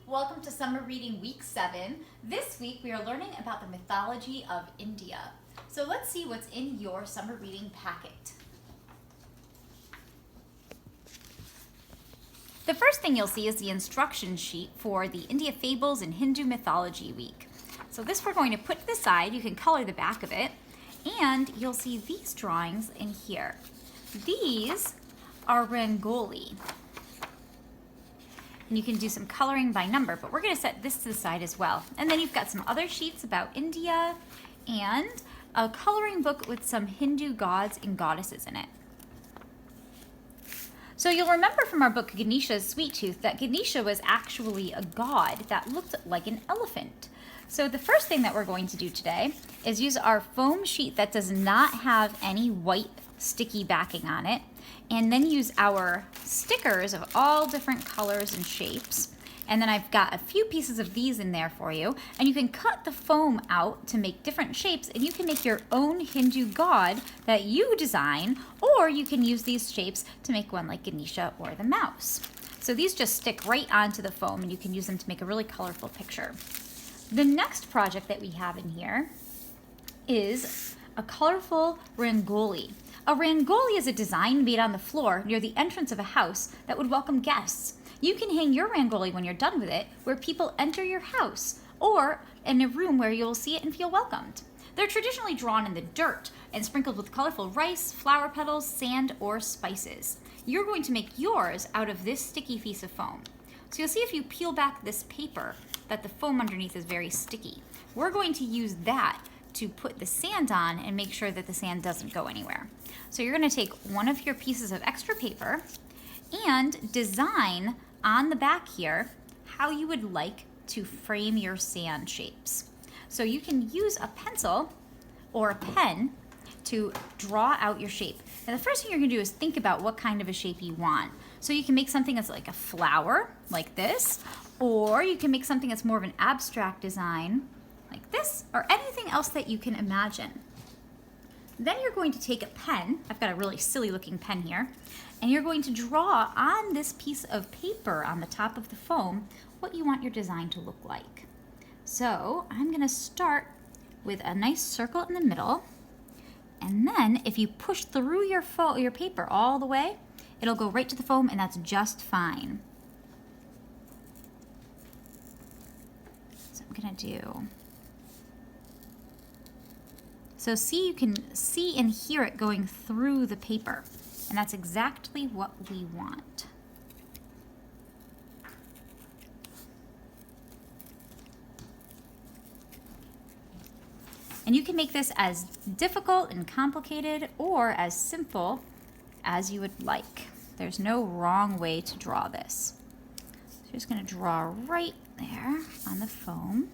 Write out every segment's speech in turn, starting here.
Welcome to Summer Reading Week 7. This week we are learning about the mythology of India. So let's see what's in your summer reading packet. The first thing you'll see is the instruction sheet for the India Fables and Hindu Mythology Week. So this we're going to put to the side. You can color the back of it, and you'll see these drawings in here. These are Rangoli. And you can do some coloring by number, but we're going to set this to the side as well. And then you've got some other sheets about India and a coloring book with some Hindu gods and goddesses in it. So you'll remember from our book Ganesha's Sweet Tooth that Ganesha was actually a god that looked like an elephant. So the first thing that we're going to do today is use our foam sheet that does not have any white sticky backing on it, and then use our stickers of all different colors and shapes. And then I've got a few pieces of these in there for you, and you can cut the foam out to make different shapes, and you can make your own Hindu god that you design, or you can use these shapes to make one like Ganesha or the mouse. So these just stick right onto the foam, and you can use them to make a really colorful picture. The next project that we have in here is a colorful Rangoli. A Rangoli is a design made on the floor near the entrance of a house that would welcome guests. You can hang your Rangoli when you're done with it where people enter your house, or in a room where you'll see it and feel welcomed. They're traditionally drawn in the dirt and sprinkled with colorful rice, flower petals, sand, or spices. You're going to make yours out of this sticky piece of foam. So you'll see if you peel back this paper that the foam underneath is very sticky. We're going to use that to put the sand on and make sure that the sand doesn't go anywhere. So you're going to take one of your pieces of extra paper and design on the back here how you would like to frame your sand shapes. So you can use a pencil or a pen to draw out your shape. And the first thing you're going to do is think about what kind of a shape you want. So you can make something that's like a flower, like this, or you can make something that's more of an abstract design, like this, or anything else that you can imagine. Then you're going to take a pen, I've got a really silly looking pen here, and you're going to draw on this piece of paper on the top of the foam what you want your design to look like. So I'm going to start with a nice circle in the middle, and then if you push through your paper all the way, it'll go right to the foam, and that's just fine. So I'm going to do... So see, you can see and hear it going through the paper, and that's exactly what we want. And you can make this as difficult and complicated or as simple as you would like. There's no wrong way to draw this. So you're just going to draw right there on the foam.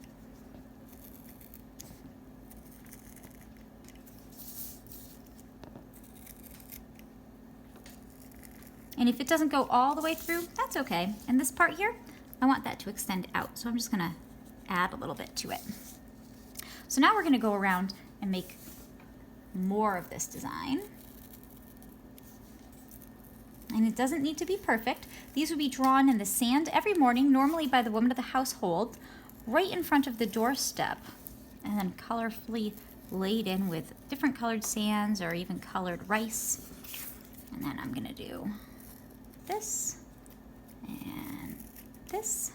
And if it doesn't go all the way through, that's okay. And this part here, I want that to extend out. So I'm just gonna add a little bit to it. So now we're gonna go around and make more of this design. And it doesn't need to be perfect. These would be drawn in the sand every morning, normally by the woman of the household, right in front of the doorstep, and then colorfully laid in with different colored sands or even colored rice. And then I'm gonna do this and this.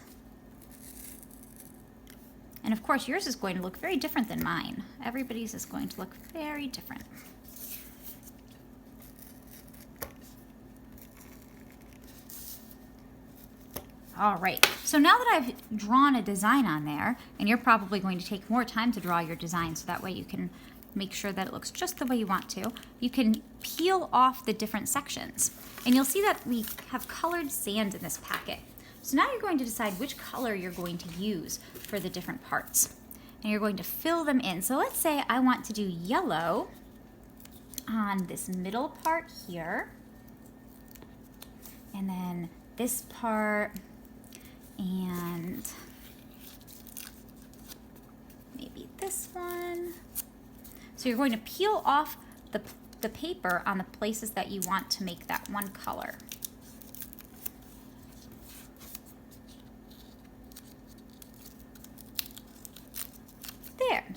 And of course yours is going to look very different than mine. Everybody's is going to look very different. All right, so now that I've drawn a design on there, and you're probably going to take more time to draw your design so that way you can make sure that it looks just the way you want to, you can peel off the different sections. And you'll see that we have colored sand in this packet. So now you're going to decide which color you're going to use for the different parts. And you're going to fill them in. So let's say I want to do yellow on this middle part here. And then this part, and maybe this one. So you're going to peel off the paper on the places that you want to make that one color.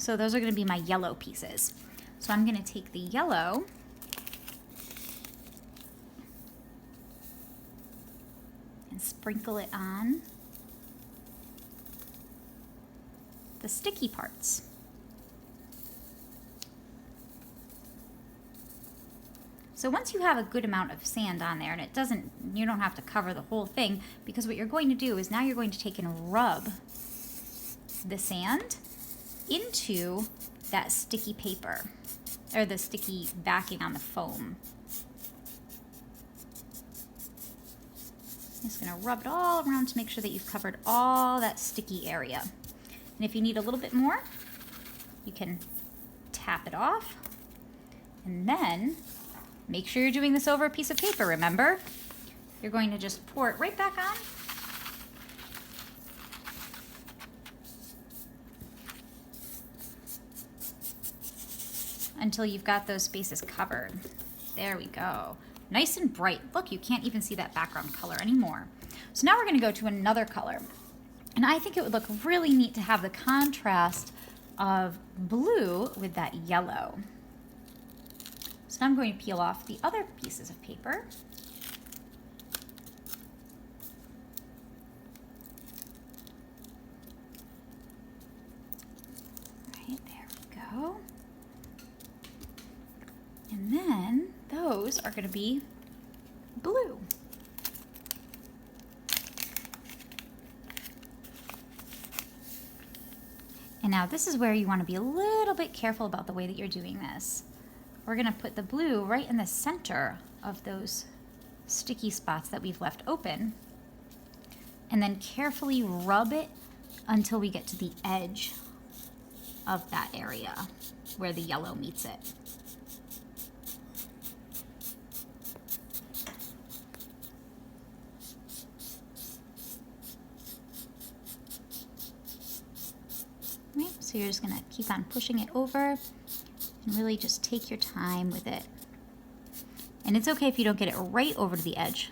So those are going to be my yellow pieces. So I'm going to take the yellow and sprinkle it on the sticky parts. So once you have a good amount of sand on there, and you don't have to cover the whole thing, because what you're going to do is now you're going to take and rub the sand into that sticky paper, or the sticky backing on the foam. I'm just gonna rub it all around to make sure that you've covered all that sticky area. And if you need a little bit more, you can tap it off, and then make sure you're doing this over a piece of paper, remember? You're going to just pour it right back on. Until you've got those spaces covered. There we go. Nice and bright. Look, you can't even see that background color anymore. So now we're going to go to another color. And I think it would look really neat to have the contrast of blue with that yellow. So now I'm going to peel off the other pieces of paper. Right, there we go. And then those are going to be blue. And now this is where you want to be a little bit careful about the way that you're doing this. We're going to put the blue right in the center of those sticky spots that we've left open, and then carefully rub it until we get to the edge of that area where the yellow meets it. Right, so you're just going to keep on pushing it over. And really just take your time with it. And it's okay if you don't get it right over to the edge.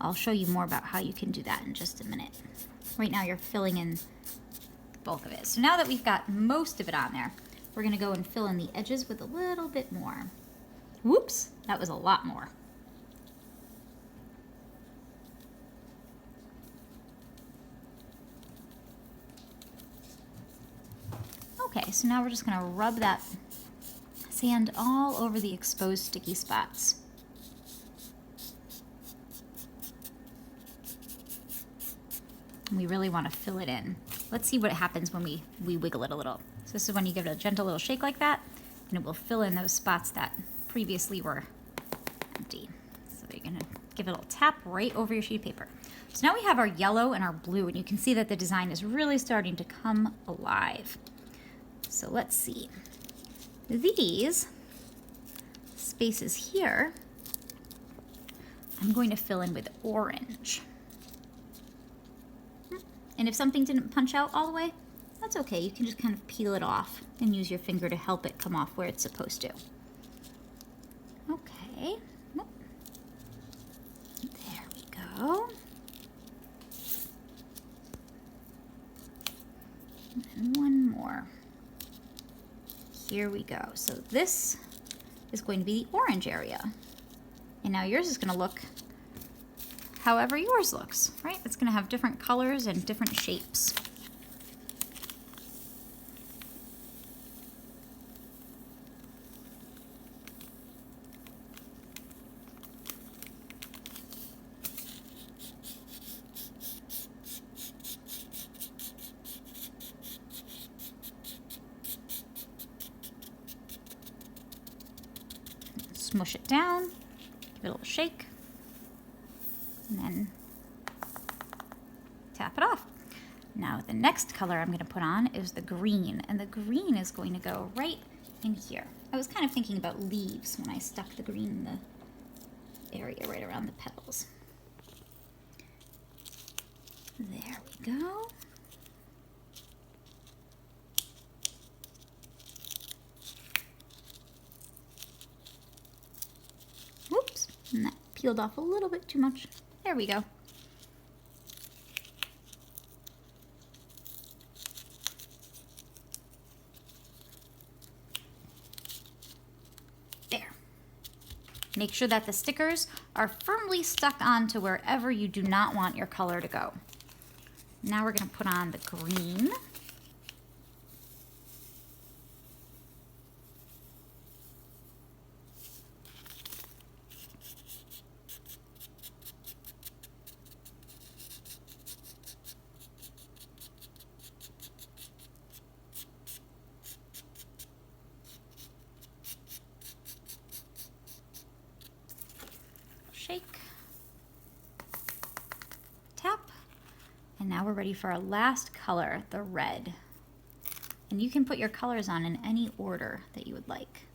I'll show you more about how you can do that in just a minute. Right now you're filling in the bulk of it. So now that we've got most of it on there, we're going to go and fill in the edges with a little bit more. Whoops, that was a lot more. Okay, so now we're just going to rub that sand all over the exposed sticky spots. And we really want to fill it in. Let's see what happens when we wiggle it a little. So this is when you give it a gentle little shake like that, and it will fill in those spots that previously were empty. So you're going to give it a little tap right over your sheet of paper. So now we have our yellow and our blue, and you can see that the design is really starting to come alive. So let's see. These spaces here, I'm going to fill in with orange. And if something didn't punch out all the way, that's okay. You can just kind of peel it off and use your finger to help it come off where it's supposed to. Okay. There we go. And one more. Here we go. So this is going to be the orange area. And now yours is going to look however yours looks, right? It's going to have different colors and different shapes. Smush it down, give it a little shake, and then tap it off. Now the next color I'm going to put on is the green, and the green is going to go right in here. I was kind of thinking about leaves when I stuck the green in the area right around the petals. There we go. Whoops, and that peeled off a little bit too much. There we go. Make sure that the stickers are firmly stuck onto wherever you do not want your color to go. Now we're going to put on the green. Shake, tap, and now we're ready for our last color, the red. And you can put your colors on in any order that you would like.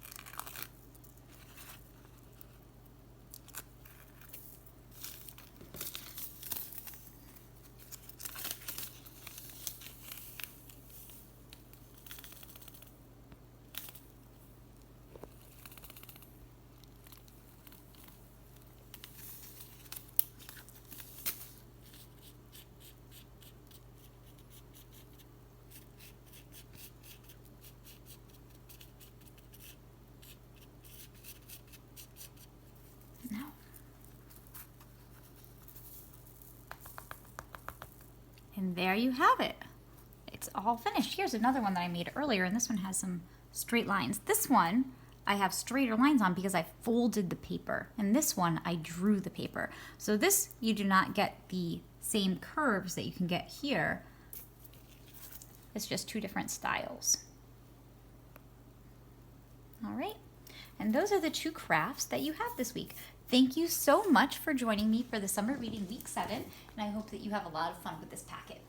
Now, and there you have it. It's all finished. Here's another one that I made earlier, and this one has some straight lines. This one I have straighter lines on because I folded the paper, and this one I drew the paper. So this, you do not get the same curves that you can get here. It's just two different styles. All right, and those are the two crafts that you have this week. Thank you so much for joining me for the Summer Reading Week 7, and I hope that you have a lot of fun with this packet.